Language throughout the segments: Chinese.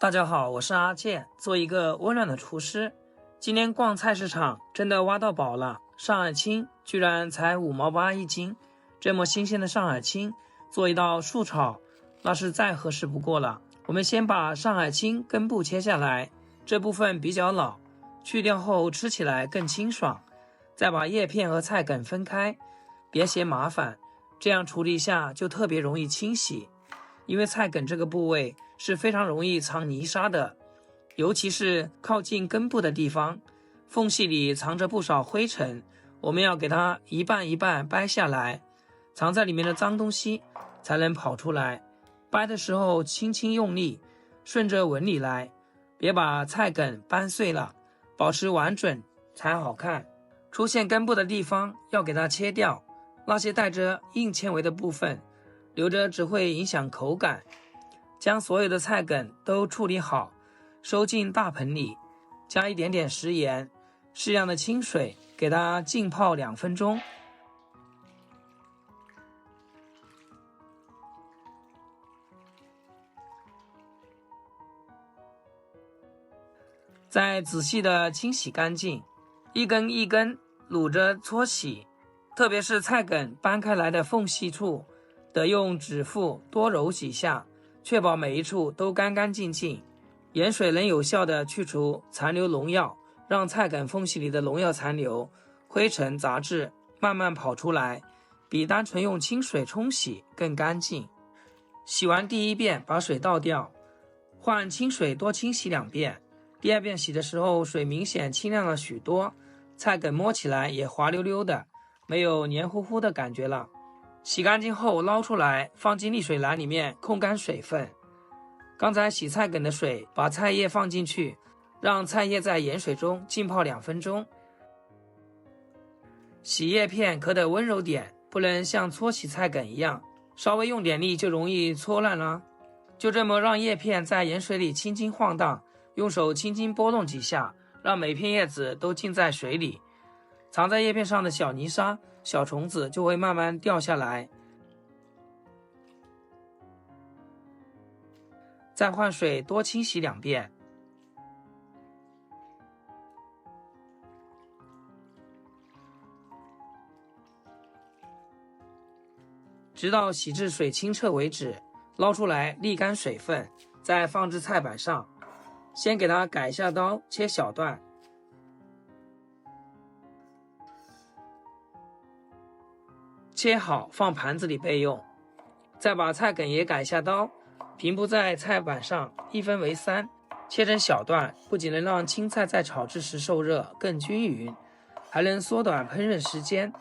大家好，我是阿健，做一个温暖的厨师。今天逛菜市场，真的挖到宝了，上海青居然才5毛8一斤，这么新鲜的上海青，做一道素炒，那是再合适不过了。我们先把上海青根部切下来，这部分比较老，去掉后吃起来更清爽。再把叶片和菜梗分开，别嫌麻烦，这样处理下就特别容易清洗。因为菜梗这个部位是非常容易藏泥沙的，尤其是靠近根部的地方，缝隙里藏着不少灰尘，我们要给它一半一半掰下来，藏在里面的脏东西才能跑出来。掰的时候轻轻用力，顺着纹理来，别把菜梗掰碎了，保持完整才好看。出现根部的地方要给它切掉，那些带着硬纤维的部分留着只会影响口感。将所有的菜梗都处理好，收进大盆里，加一点点食盐，适量的清水，给它浸泡2分钟。再仔细的清洗干净，一根一根卤着搓洗，特别是菜梗掰开来的缝隙处，得用指腹多揉几下，确保每一处都干干净净。盐水能有效的去除残留农药，让菜梗缝隙里的农药残留、灰尘杂质慢慢跑出来，比单纯用清水冲洗更干净。洗完第1遍把水倒掉，换清水多清洗2遍。第2遍洗的时候水明显清亮了许多，菜梗摸起来也滑溜溜的，没有黏糊糊的感觉了。洗干净后捞出来，放进沥水篮里面控干水分。刚才洗菜梗的水把菜叶放进去，让菜叶在盐水中浸泡2分钟。洗叶片可得温柔点，不能像搓洗菜梗一样，稍微用点力就容易搓烂了。就这么让叶片在盐水里轻轻晃荡，用手轻轻拨弄几下，让每片叶子都浸在水里。藏在叶片上的小泥沙、小虫子就会慢慢掉下来。再换水多清洗2遍。直到洗至水清澈为止，捞出来沥干水分，再放置菜板上。先给它改一下刀，切小段。切好放盘子里备用。再把菜梗也改下刀，平铺在菜板上1分为3，切成小段，不仅能让青菜在炒制时受热更均匀，还能缩短烹饪时间，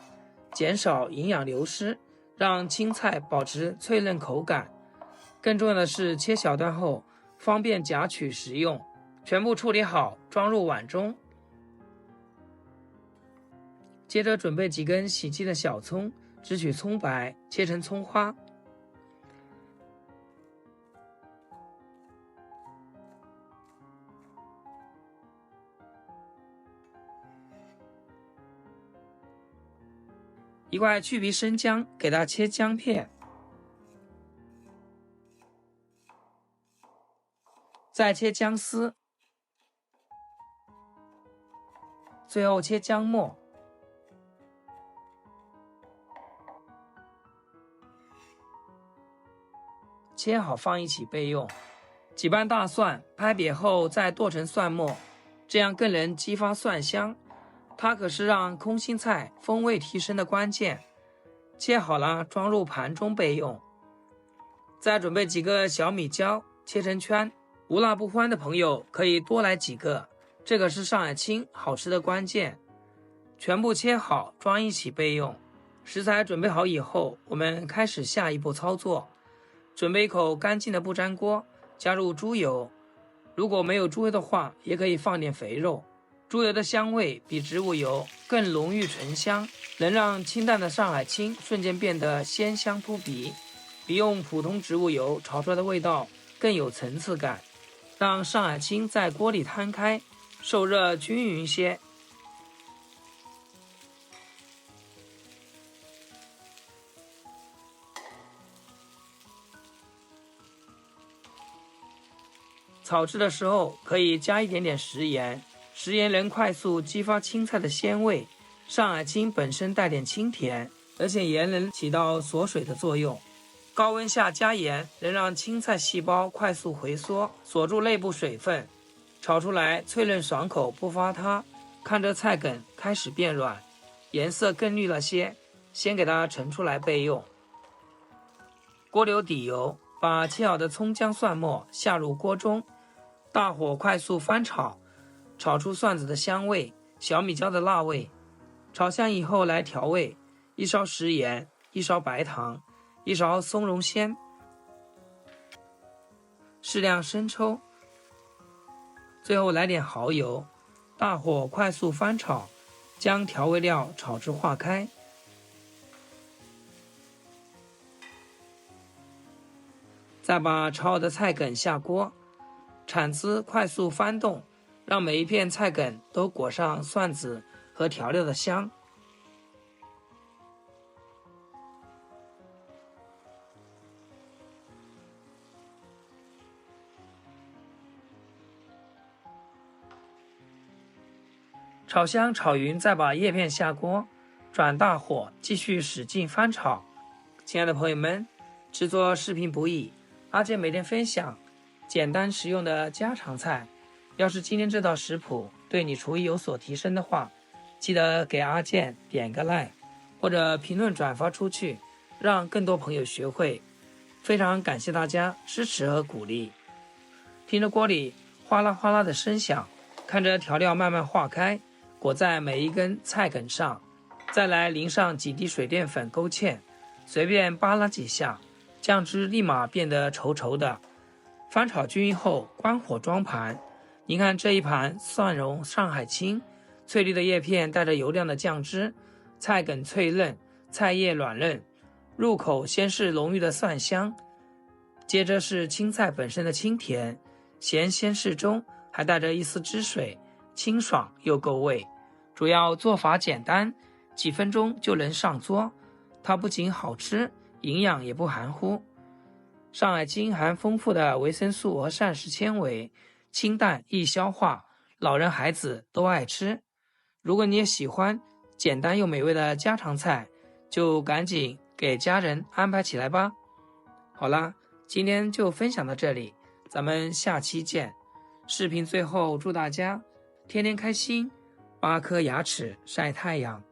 减少营养流失，让青菜保持脆嫩口感。更重要的是，切小段后方便夹取食用。全部处理好，装入碗中。接着准备几根洗净的小葱，只取葱白，切成葱花。一块去皮生姜，给它切姜片。再切姜丝。最后切姜末。切好放一起备用。几瓣大蒜拍瘪后再剁成蒜末，这样更能激发蒜香，它可是让空心菜风味提升的关键。切好了装入盘中备用。再准备几个小米椒，切成圈，无辣不欢的朋友可以多来几个，这个是上海青好吃的关键。全部切好装一起备用。食材准备好以后，我们开始下一步操作。准备一口干净的不粘锅，加入猪油，如果没有猪油的话，也可以放点肥肉。猪油的香味比植物油更浓郁醇香，能让清淡的上海青瞬间变得鲜香扑鼻，比用普通植物油炒出来的味道更有层次感，让上海青在锅里摊开，受热均匀些。炒制的时候可以加一点点食盐，食盐能快速激发青菜的鲜味。上海青本身带点清甜，而且盐能起到锁水的作用。高温下加盐能让青菜细胞快速回缩，锁住内部水分，炒出来脆嫩爽口，不发塌。看着菜梗开始变软，颜色更绿了些，先给它盛出来备用。锅留底油，把切好的葱姜蒜末下入锅中，大火快速翻炒，炒出蒜子的香味、小米椒的辣味。炒香以后来调味：1勺食盐，1勺白糖，1勺松茸鲜，适量生抽，最后来点蚝油。大火快速翻炒，将调味料炒至化开。再把炒好的菜梗下锅，铲子快速翻动，让每一片菜梗都裹上蒜子和调料的香。炒香炒匀，再把叶片下锅，转大火继续使劲翻炒。亲爱的朋友们，制作视频不易，阿健每天分享简单实用的家常菜。要是今天这道食谱对你厨艺有所提升的话，记得给阿健点个 like， 或者评论转发出去，让更多朋友学会。非常感谢大家支持和鼓励。听着锅里哗啦哗啦的声响，看着调料慢慢化开，裹在每一根菜梗上，再来淋上几滴水淀粉勾芡，随便扒拉几下，酱汁立马变得稠稠的。翻炒均匀后，关火装盘。您看这一盘蒜蓉上海青，翠绿的叶片带着油亮的酱汁，菜梗脆嫩，菜叶软嫩，入口先是浓郁的蒜香，接着是青菜本身的清甜，咸鲜适中，还带着一丝汁水，清爽又够味。主要做法简单，几分钟就能上桌。它不仅好吃，营养也不含糊。上海青含丰富的维生素和膳食纤维，清淡易消化，老人孩子都爱吃。如果你也喜欢简单又美味的家常菜，就赶紧给家人安排起来吧。好啦，今天就分享到这里，咱们下期见。视频最后祝大家天天开心，8颗牙齿晒太阳。